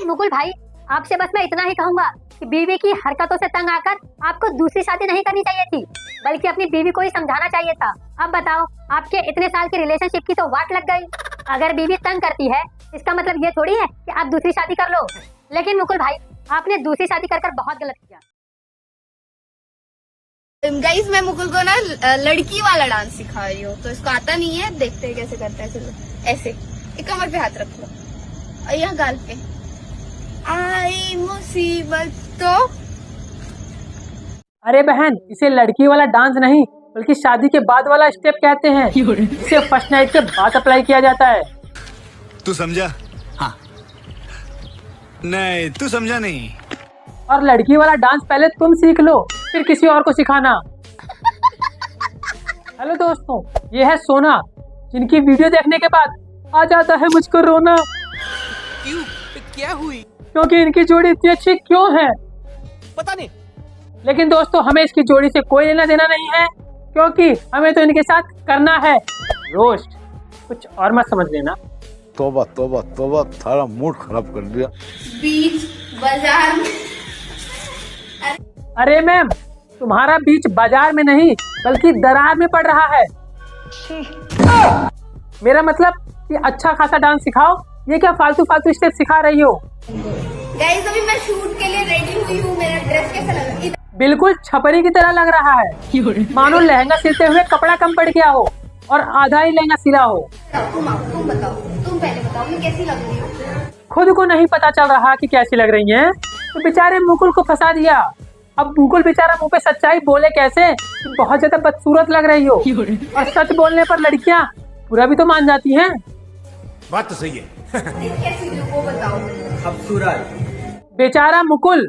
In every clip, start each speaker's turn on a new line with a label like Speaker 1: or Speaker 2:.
Speaker 1: मुकुल भाई, आपसे बस मैं इतना ही कहूंगा कि बीवी की हरकतों से तंग आकर आपको दूसरी शादी नहीं करनी चाहिए थी, बल्कि अपनी बीवी को ही समझाना चाहिए था। अब बताओ, आपके इतने साल की रिलेशनशिप की तो वाट लग गई। अगर बीवी तंग करती है इसका मतलब ये थोड़ी है कि आप दूसरी शादी कर लो। लेकिन मुकुल भाई, आपने दूसरी शादी कर बहुत गलत किया।
Speaker 2: गाइस, मैं मुकुल को ना लड़की वाला डांस सिखा रही हूँ, तो इसको आता नहीं है। देखते हैं कैसे करता है। चलो ऐसे, एक कमर पे हाथ रख लो और यहाँ गाल पे। आई मुसीबत तो।
Speaker 3: अरे बहन, इसे लड़की वाला डांस नहीं बल्कि शादी के बाद वाला स्टेप कहते हैं। इसे फर्स्ट नाइट के बाद अप्लाई किया जाता है।
Speaker 4: तू समझा? हाँ। नहीं, तू समझा नहीं।
Speaker 3: और लड़की वाला डांस पहले तुम सीख लो, फिर किसी और को सिखाना। हेलो दोस्तों, ये है सोना, जिनकी वीडियो देखने के बाद आ जाता है मुझको रोना।
Speaker 5: क्यों? क्या हुई?
Speaker 3: क्योंकि इनकी जोड़ी इतनी अच्छी क्यों है
Speaker 5: पता नहीं।
Speaker 3: लेकिन दोस्तों, हमें इसकी जोड़ी से कोई लेना देना नहीं है, क्योंकि हमें तो इनके साथ करना है रोस्ट। कुछ और मत समझ लेना।
Speaker 6: तौबा तौबा तौबा, थारा मूड खराब कर दिया।
Speaker 2: बीच बाजार में।
Speaker 3: अरे मैम, तुम्हारा बीच बाजार में नहीं बल्कि दरार में पड़ रहा है। मेरा मतलब कि अच्छा खासा डांस सिखाओ, ये क्या फालतू फालतू स्टेप सिखा रही हो?
Speaker 2: गाइस, अभी मैं शूट के लिए रेडी हुई हूँ। मेरा ड्रेस कैसा लगा?
Speaker 3: बिल्कुल छपरी की तरह लग रहा है, मानो लहंगा सिलते हुए कपड़ा कम पड़ गया हो और आधा ही लहंगा सिला हो।
Speaker 2: तुम बताओ, तुम पहले बताओ, मैं कैसी लग रही हूँ?
Speaker 3: खुद को नहीं पता चल रहा कि कैसी लग रही हैं, तो बेचारे मुकुल को फंसा दिया। अब मुकुल बेचारा मुंह पे सच्चाई बोले कैसे कि बहुत ज्यादा बदसूरत लग रही हो। और सच बोलने पर लड़कियां पूरा भी तो मान जाती हैं।
Speaker 4: बात तो सही है।
Speaker 2: कैसी लग, वो बताओ।
Speaker 5: खूबसूरत।
Speaker 3: बेचारा मुकुल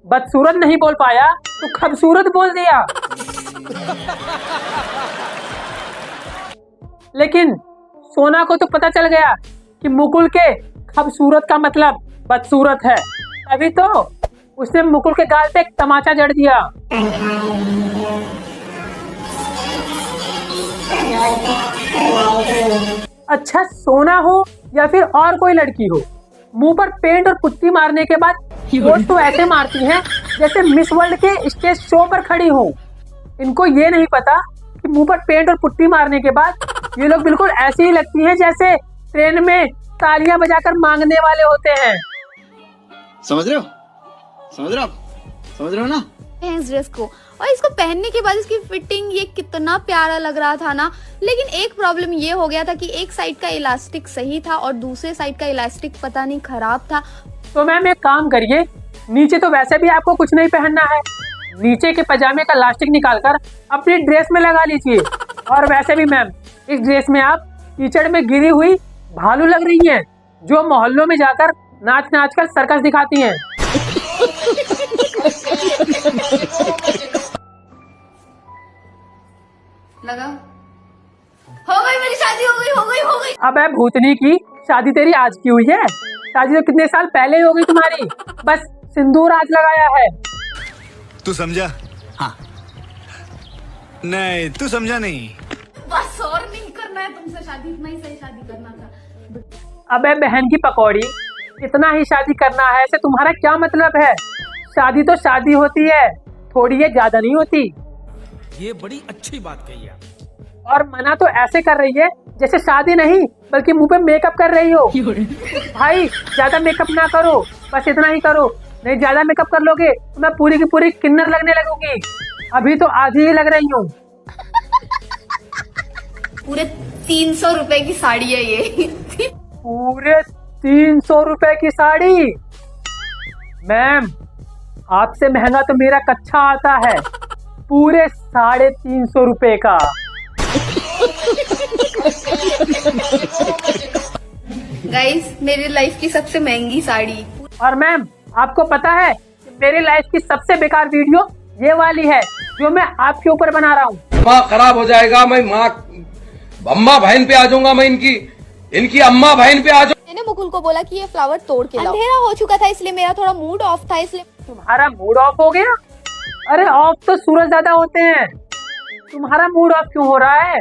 Speaker 3: बदसूरत नहीं बोल पाया तो खूबसूरत बोल दिया। लेकिन सोना को तो पता चल गया कि मुकुल के खूबसूरत का मतलब बदसूरत है, अभी तो उसने मुकुल के गाल पे एक तमाचा जड़ दिया। अच्छा, सोना हो या फिर और कोई लड़की हो, मुंह पर पेंट और पुट्टी मारने के बाद वोट तो ऐसे मारती हैं जैसे मिस वर्ल्ड के स्टेज शो पर खड़ी हो। इनको ये नहीं पता कि मुंह पर पेंट और पुट्टी मारने के बाद ये लोग बिल्कुल ऐसी ही लगती हैं जैसे ट्रेन में तालियां बजाकर मांगने वाले होते हैं।
Speaker 5: समझ रहे हो? समझ रहे हो? समझ रहे हो ना?
Speaker 2: इस ड्रेस को, और इसको पहनने के बाद इसकी फिटिंग ये कितना प्यारा लग रहा था ना। लेकिन एक प्रॉब्लम ये हो गया था कि एक साइड का इलास्टिक सही था और दूसरे साइड का इलास्टिक पता नहीं खराब था।
Speaker 3: तो मैम एक काम करिए, नीचे तो वैसे भी आपको कुछ नहीं पहनना है, नीचे के पजामे का इलास्टिक निकालकर अपनी ड्रेस में लगा लीजिए। और वैसे भी मैम, इस ड्रेस में आप कीचड़ में गिरी हुई भालू लग रही हैं, जो मोहल्लों में जाकर नाच नाच कर सर्कस दिखाती हैं।
Speaker 2: लगा? हो गई मेरी शादी, हो गई हो गई हो गई।
Speaker 3: अब भूतनी की शादी तेरी आज की हुई है? शादी तो कितने साल पहले ही हो गई तुम्हारी, बस सिंदूर आज लगाया है।
Speaker 4: तू समझा? हाँ। नहीं, तू समझा नहीं।
Speaker 2: बस और नहीं करना है तुमसे शादी, इतना ही सही शादी करना था।
Speaker 3: अबे बहन की पकौड़ी, इतना ही शादी करना है ऐसे तुम्हारा क्या मतलब है? शादी तो शादी होती है, थोड़ी ये ज्यादा नहीं होती।
Speaker 5: ये बड़ी अच्छी बात कही आप।
Speaker 3: और मना तो ऐसे कर रही है जैसे शादी नहीं बल्कि मुंह पे मेकअप कर रही हो। भाई ज्यादा मेकअप ना करो, बस इतना ही करो, नहीं ज्यादा मेकअप कर लोगे तो मैं पूरी की पूरी किन्नर लगने लगूंगी। अभी तो आधी ही लग रही हूँ।
Speaker 2: पूरे 300 रुपए की साड़ी है ये।
Speaker 3: पूरे 300 रुपए की साड़ी? मैम, आपसे महंगा तो मेरा कच्छा आता है, पूरे 350 रुपए का।
Speaker 2: गाइस, मेरी लाइफ की सबसे महंगी साड़ी।
Speaker 3: और मैम, आपको पता है कि मेरी लाइफ की सबसे बेकार वीडियो ये वाली है जो मैं आपके ऊपर बना रहा हूँ।
Speaker 7: दिमाग खराब हो जाएगा, मैं माँ अम्मा बहन पे आ जाऊंगा, मैं इनकी अम्मा बहन पे आ जाऊंगा।
Speaker 2: मैंने मुकुल को बोला कि ये फ्लावर तोड़ के लाओ। अंधेरा हो चुका था इसलिए मेरा थोड़ा मूड ऑफ था, इसलिए।
Speaker 3: तुम्हारा मूड ऑफ हो गया? अरे ऑफ तो सूरज ज्यादा होते हैं, तुम्हारा मूड ऑफ क्यों हो रहा है?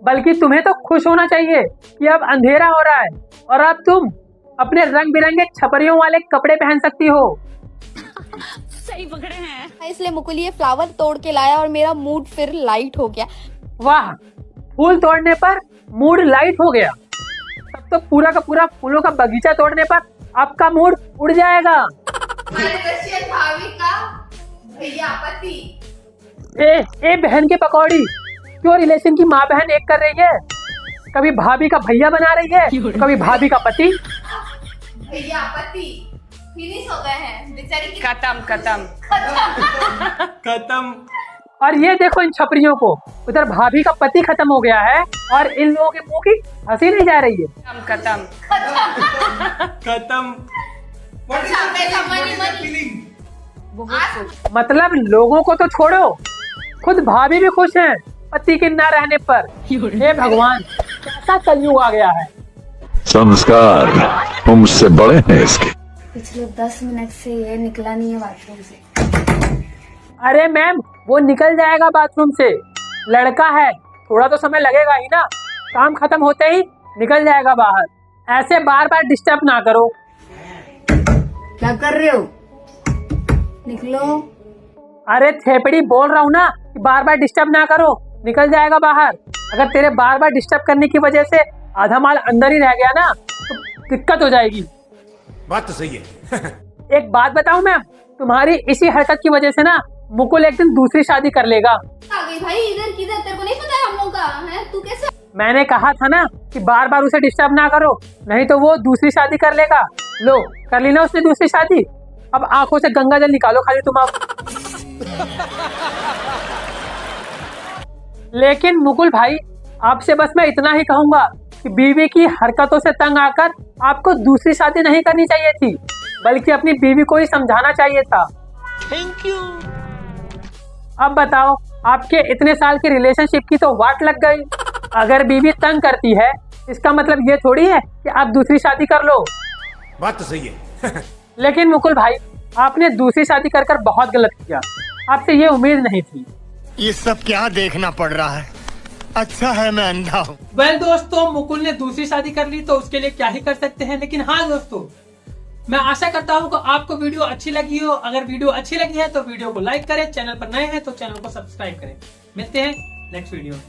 Speaker 3: बल्कि तुम्हें तो खुश होना चाहिए कि अब अंधेरा हो रहा है और अब तुम अपने रंग बिरंगे छपरियों वाले कपड़े पहन सकती हो।
Speaker 2: इसलिए मुकुल ये फ्लावर तोड़ के लाया और मेरा मूड फिर लाइट हो गया।
Speaker 3: वाह, फूल तोड़ने पर मूड लाइट हो गया, तब तो पूरा का पूरा फूलों का बगीचा तोड़ने पर आपका मूड उड़ जाएगा।
Speaker 2: भाभी का भैया पति।
Speaker 3: ए बहन की पकौड़ी, क्यों रिलेशन की माँ बहन एक कर रही है? कभी भाभी का भैया बना रही है, कभी भाभी का पति।
Speaker 2: भैया पति फिनिश हो गए हैं बेचारी की।
Speaker 8: खत्म।
Speaker 3: और ये देखो इन छपरियों को, उधर भाभी का पति खत्म हो गया है और इन लोगों के मुंह की हंसी नहीं जा रही है।
Speaker 8: खत्म।
Speaker 3: मतलब लोगों को तो छोड़ो, खुद भाभी भी खुश हैं पति के ना रहने पर। हे भगवान, कैसा कलयुग आ गया है।
Speaker 6: संस्कार तुमसे बड़े हैं इसके।
Speaker 2: पिछले 10 मिनट से ये निकला नहीं है बाथरूम से।
Speaker 3: अरे मैम, वो निकल जाएगा बाथरूम से, लड़का है, थोड़ा तो समय लगेगा ही ना। काम खत्म होते ही निकल जाएगा बाहर। ऐसे बार बार डिस्टर्ब ना करो।
Speaker 2: क्या कर रहे हो? निकलो।
Speaker 3: अरे थेपड़ी, बोल रहा हूँ ना कि बार बार डिस्टर्ब ना करो, निकल जाएगा बाहर। अगर तेरे बार बार डिस्टर्ब करने की वजह से आधा माल अंदर ही रह गया ना तो दिक्कत हो जाएगी।
Speaker 4: बात तो सही है।
Speaker 3: एक बात बताऊं मैम, तुम्हारी इसी हरकत की वजह से ना मुकुल एक दिन दूसरी शादी कर लेगा।
Speaker 2: आ गई भाई, इधर किधर, तेरे को नहीं पता हम लोग का है? तू कैसे?
Speaker 3: मैंने कहा था ना कि बार बार उसे डिस्टर्ब ना करो, नहीं तो वो दूसरी शादी कर लेगा। लो, कर ली ना उसने दूसरी शादी। अब आंखों से गंगा जल निकालो खाली तुम अब। लेकिन मुकुल भाई, आपसे बस मैं इतना ही कहूंगा कि बीवी की हरकतों से तंग आकर आपको दूसरी शादी नहीं करनी चाहिए थी, बल्कि अपनी बीवी को ही समझाना चाहिए था।
Speaker 8: Thank you.
Speaker 3: अब बताओ, आपके इतने साल की रिलेशनशिप की तो वाट लग गई। अगर बीवी तंग करती है, इसका मतलब ये थोड़ी है कि आप दूसरी शादी कर लो।
Speaker 4: बात तो सही है।
Speaker 3: लेकिन मुकुल भाई, आपने दूसरी शादी कर कर बहुत गलत किया। आपसे ये उम्मीद नहीं थी।
Speaker 9: ये सब क्या देखना पड़ रहा है? अच्छा है मैं अंधा हूँ।
Speaker 3: वेल दोस्तों, मुकुल ने दूसरी शादी कर ली तो उसके लिए क्या ही कर सकते हैं। लेकिन हाँ दोस्तों, मैं आशा करता हूँ कि आपको वीडियो अच्छी लगी हो। अगर वीडियो अच्छी लगी है तो वीडियो को लाइक करें, चैनल पर नए हैं तो चैनल को सब्सक्राइब करें। मिलते हैं नेक्स्ट वीडियो में।